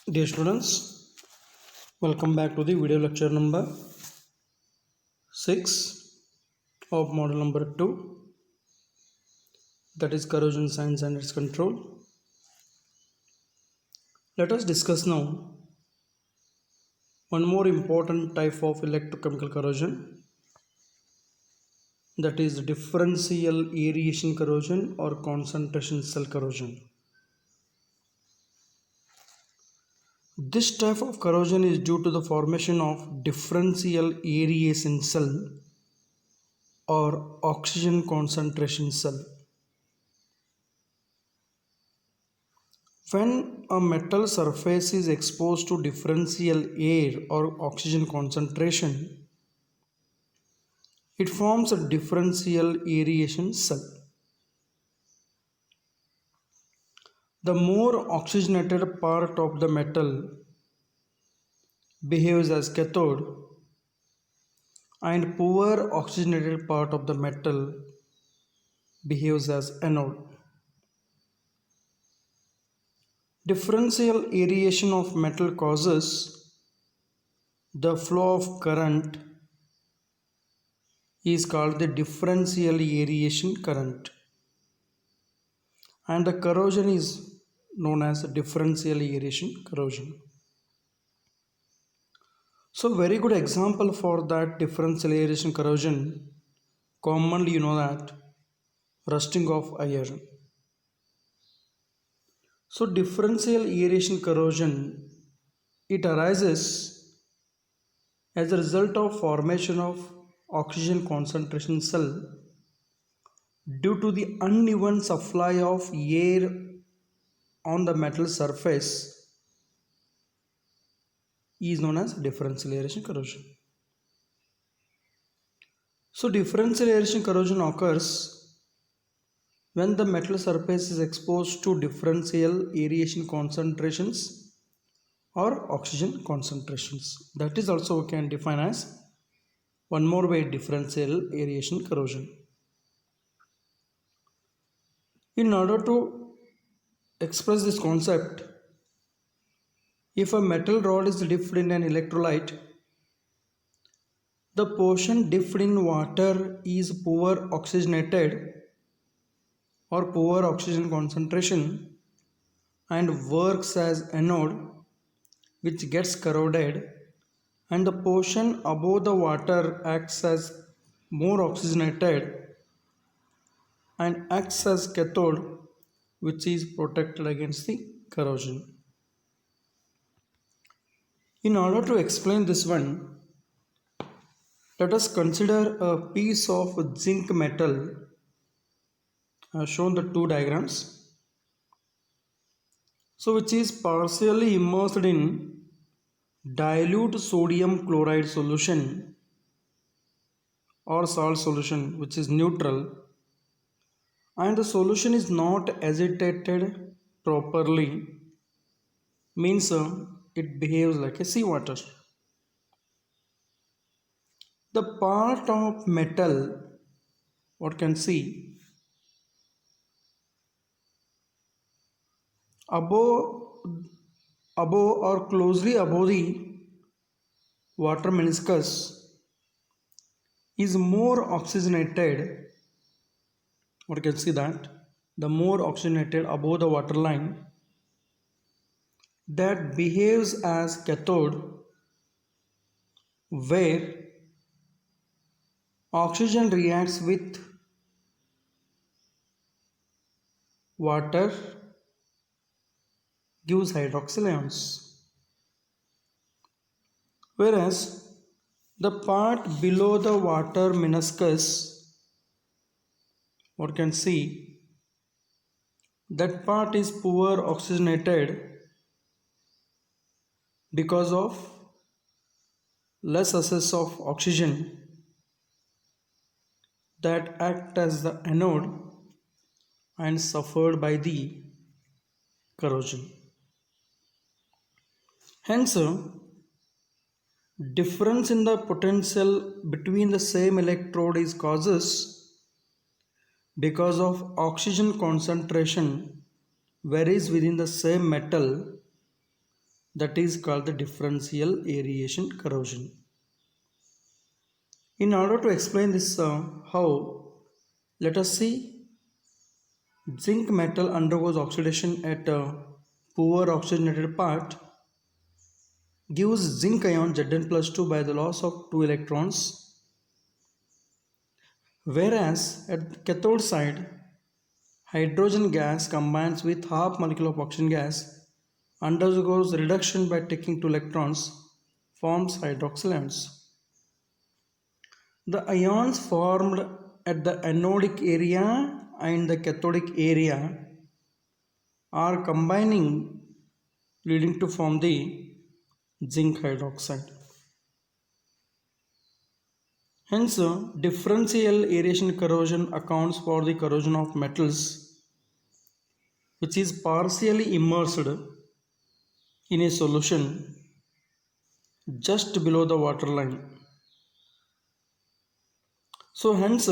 Dear students, welcome back to the video lecture number 6 of model number 2, that is corrosion science and its control. Let us discuss now one more important type of electrochemical corrosion, that is differential aeration corrosion or concentration cell corrosion. This type of corrosion is due to the formation of differential aeration cell or oxygen concentration cell. When a metal surface is exposed to differential air or oxygen concentration, it forms a differential aeration cell. The more oxygenated part of the metal behaves as cathode, and poor oxygenated part of the metal behaves as anode. Differential aeration of metal causes the flow of current is called the differential aeration current, and the corrosion is known as differential aeration corrosion. So very good example for that differential aeration corrosion, commonly you know that rusting of iron. So differential aeration corrosion, it arises as a result of formation of oxygen concentration cell due to the uneven supply of air on the metal surface is known as differential aeration corrosion. So differential aeration corrosion occurs when the metal surface is exposed to differential aeration concentrations or oxygen concentrations. That is also we can define as one more way differential aeration corrosion. In order to express this concept, if a metal rod is dipped in an electrolyte, the portion dipped in water is poor oxygenated or poor oxygen concentration and works as anode, which gets corroded, and the portion above the water acts as more oxygenated and acts as cathode, which is protected against the corrosion. In order to explain this one, let us consider a piece of zinc metal. I have shown the two diagrams. So which is partially immersed in dilute sodium chloride solution or salt solution, which is neutral, and the solution is not agitated properly, means it behaves like a seawater. The part of metal, what can see, above or closely above the water meniscus is more oxygenated. What can see that the more oxygenated above the water line, that behaves as cathode, where oxygen reacts with water, gives hydroxyl ions, whereas the part below the water meniscus, what can see, that part is poor oxygenated because of less access of oxygen that act as the anode and suffered by the corrosion. Hence, difference in the potential between the same electrode is causes because of oxygen concentration varies within the same metal That is called the differential aeration corrosion. In order to explain this how, let us see zinc metal undergoes oxidation at a poor oxygenated part, gives zinc ion Zn plus 2 by the loss of 2 electrons, whereas at the cathode side hydrogen gas combines with half molecule of oxygen gas, undergoes reduction by taking 2 electrons, forms hydroxyl ions. The ions formed at the anodic area and the cathodic area are combining, leading to form the zinc hydroxide. Hence, differential aeration corrosion accounts for the corrosion of metals which is partially immersed in a solution just below the water line. So, hence,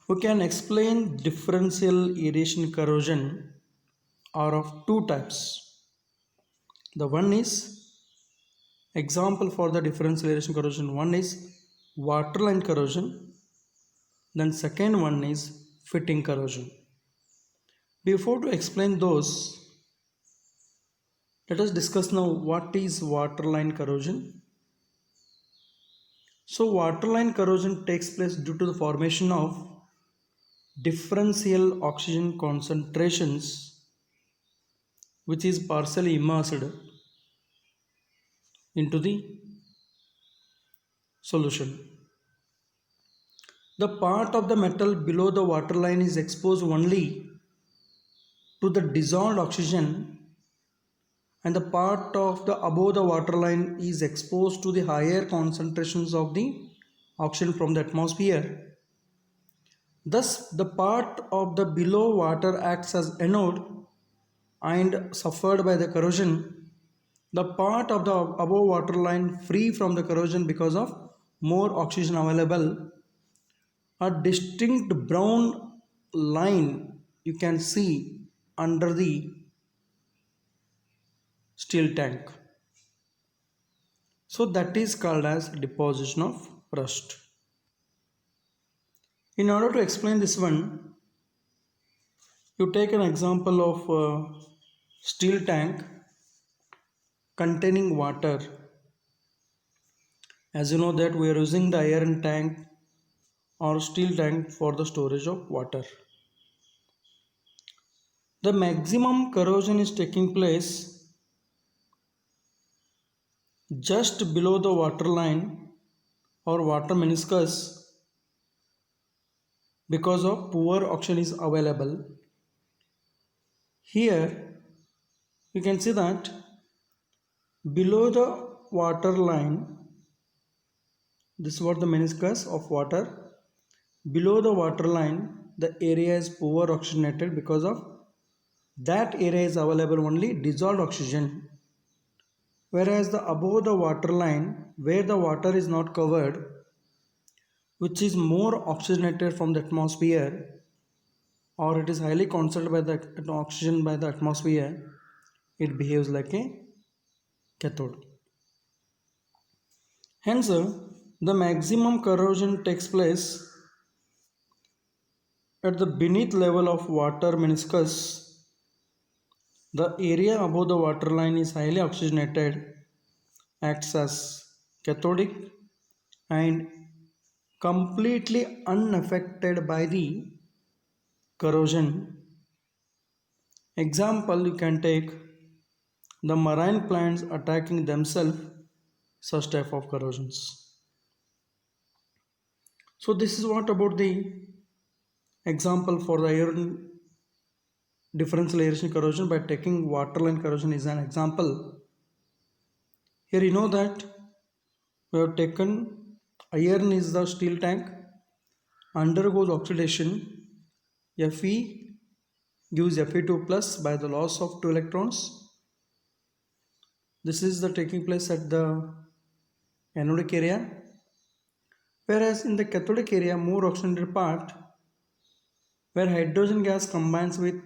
we can explain differential aeration corrosion are of two types. The one is example for the differential aeration corrosion. One is waterline corrosion. Then second one is fitting corrosion. Before to explain those, let us discuss now what is waterline corrosion. So waterline corrosion takes place due to the formation of differential oxygen concentrations which is partially immersed into the solution. The part of the metal below the waterline is exposed only to the dissolved oxygen, and the part of the above the waterline is exposed to the higher concentrations of the oxygen from the atmosphere. Thus, the part of the below water acts as anode and suffered by the corrosion. The part of the above waterline free from the corrosion because of more oxygen available. A distinct brown line you can see under the steel tank. So that is called as deposition of rust. In order to explain this one, you take an example of a steel tank containing water. As you know that we are using the iron tank or steel tank for the storage of water. The maximum corrosion is taking place just below the water line or water meniscus because of poor oxygen is available. Here you can see that below the water line, this is what the meniscus of water. Below the water line, the area is poor oxygenated because of that area is available only dissolved oxygen. Whereas the above the water line, where the water is not covered, which is more oxygenated from the atmosphere, or it is highly concentrated by the oxygen by the atmosphere, it behaves like a cathode. Hence, the maximum corrosion takes place at the beneath level of water meniscus. The area above the waterline is highly oxygenated, acts as cathodic and completely unaffected by the corrosion. Example, you can take the marine plants attacking themselves, such type of corrosions. So this is what about the example for the iron differential aeration corrosion by taking waterline corrosion is an example. Here you know that we have taken iron is the steel tank, undergoes oxidation, Fe gives Fe2 plus by the loss of 2 electrons. This is the taking place at the anodic area, whereas in the cathodic area more oxygenated part where hydrogen gas combines with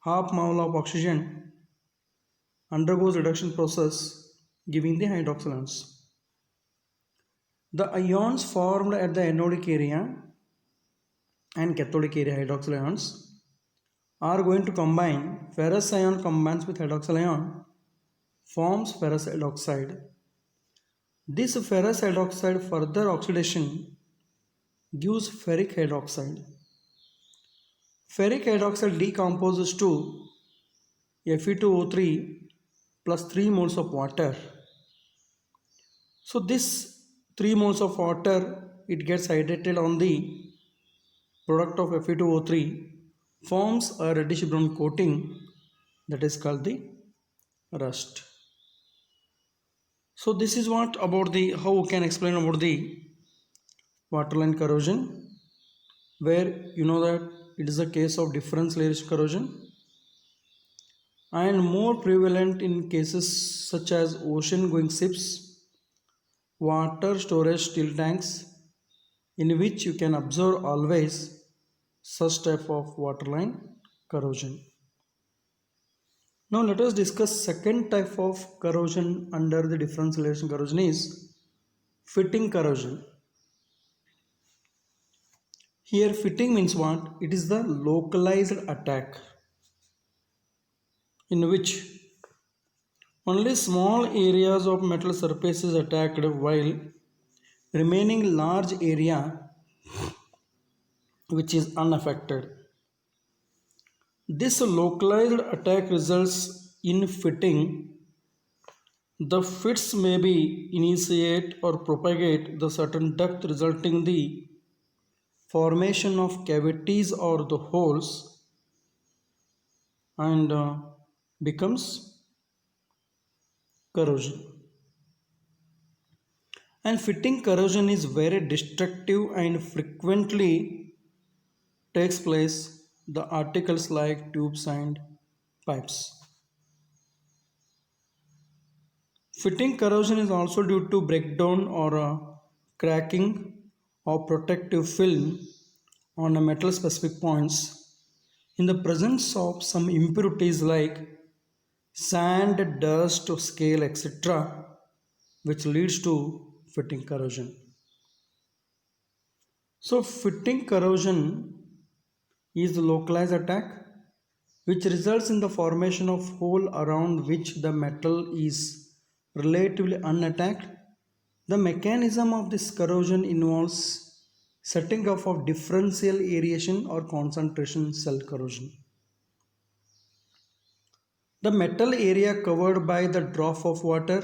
half mole of oxygen, undergoes reduction process giving the hydroxyl ions. The ions formed at the anodic area and cathodic area hydroxyl ions are going to combine. Ferrous ion combines with hydroxyl ion, forms ferrous hydroxide. This ferrous hydroxide further oxidation gives ferric hydroxide. Ferric hydroxide decomposes to Fe2O3 plus 3 moles of water. So this 3 moles of water, it gets hydrated on the product of Fe2O3, forms a reddish brown coating that is called the rust. So this is what about the how we can explain about the waterline corrosion, where you know that it is a case of difference layers corrosion and more prevalent in cases such as ocean going ships, water storage still tanks, in which you can observe always such type of waterline corrosion. Now let us discuss second type of corrosion under the difference relation corrosion is fitting corrosion. Here fitting means what? It is the localized attack in which only small areas of metal surface is attacked while remaining large area which is unaffected. This localized attack results in fitting. The fits may be initiate or propagate the certain depth, resulting the formation of cavities or the holes, and becomes corrosion. And fitting corrosion is very destructive and frequently takes place the articles like tubes and pipes. Fitting corrosion is also due to breakdown or cracking of protective film on a metal specific points in the presence of some impurities like sand, dust, scale, etc., which leads to fitting corrosion. So, fitting corrosion is the localized attack which results in the formation of hole around which the metal is relatively unattacked. The mechanism of this corrosion involves setting off of differential aeration or concentration cell corrosion. The metal area covered by the drop of water,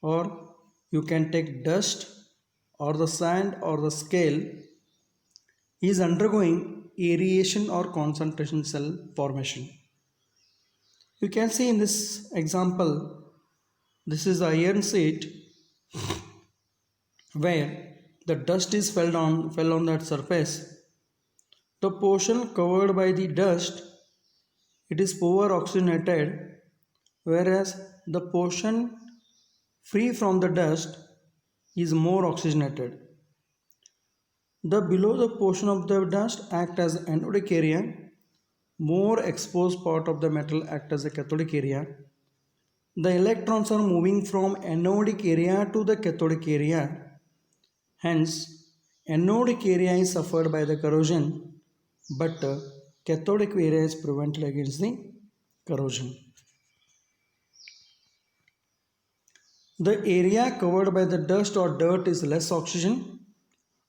or you can take dust or the sand or the scale, is undergoing aeration or concentration cell formation. You can see in this example, this is the iron sheet where the dust is fell on that surface. The portion covered by the dust, it is poor oxygenated, whereas the portion free from the dust is more oxygenated. The below the portion of the dust act as anodic area, more exposed part of the metal act as a cathodic area. The electrons are moving from anodic area to the cathodic area. Hence, anodic area is suffered by the corrosion, but cathodic area is prevented against the corrosion. The area covered by the dust or dirt is less oxygen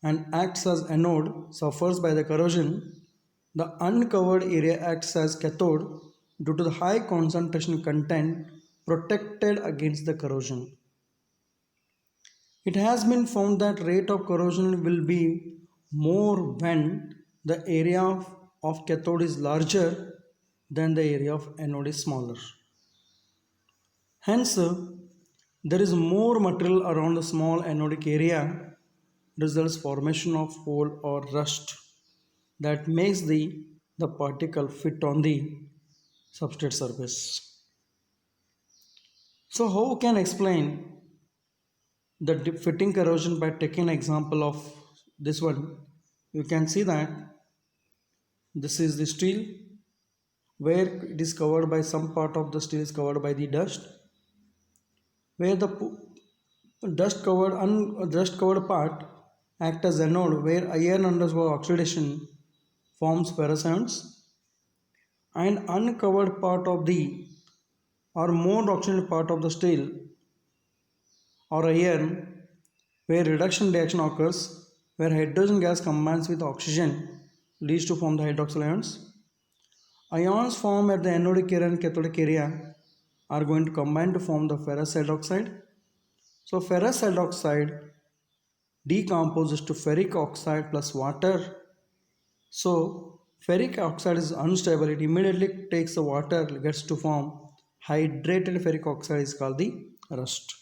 and acts as anode, suffers by the corrosion. The uncovered area acts as cathode due to the high concentration content, protected against the corrosion. It has been found that rate of corrosion will be more when the area of cathode is larger than the area of anode is smaller. Hence, there is more material around the small anodic area, results formation of hole or rust that makes the particle fit on the substrate surface. So how we can explain the fitting corrosion by taking an example of this one? You can see that this is the steel where it is covered by some part of the steel is covered by the dust, where the dust covered part act as anode, where iron undergoes oxidation forms ferrocyands, and uncovered part of the or more oxygenated part of the steel or iron, where reduction reaction occurs, where hydrogen gas combines with oxygen leads to form the hydroxyl ions. Ions formed at the anodic area and cathodic area are going to combine to form the ferrous hydroxide. So ferrous hydroxide decomposes to ferric oxide plus water. So ferric oxide is unstable, it immediately takes the water, gets to form hydrated ferric oxide, is called the rust.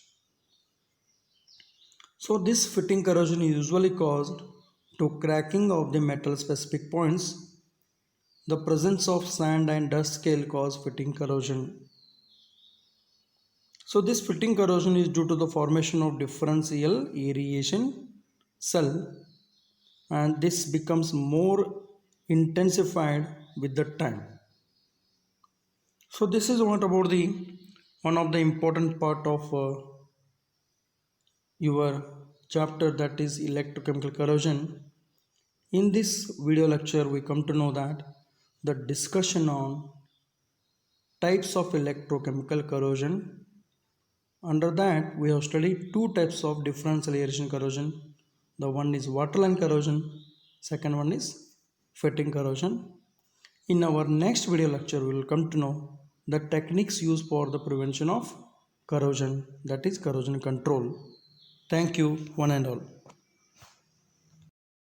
So this fitting corrosion is usually caused to cracking of the metal specific points. The presence of sand and dust scale cause fitting corrosion. So this fitting corrosion is due to the formation of differential aeration cell, and this becomes more intensified with the time. So this is what about the one of the important part of your chapter, that is electrochemical corrosion. In this video lecture we come to know that the discussion on types of electrochemical corrosion. Under that we have studied two types of differential aeration corrosion. The one is waterline corrosion, second one is fitting corrosion. In our next video lecture we will come to know the techniques used for the prevention of corrosion, that is corrosion control. Thank you one and all.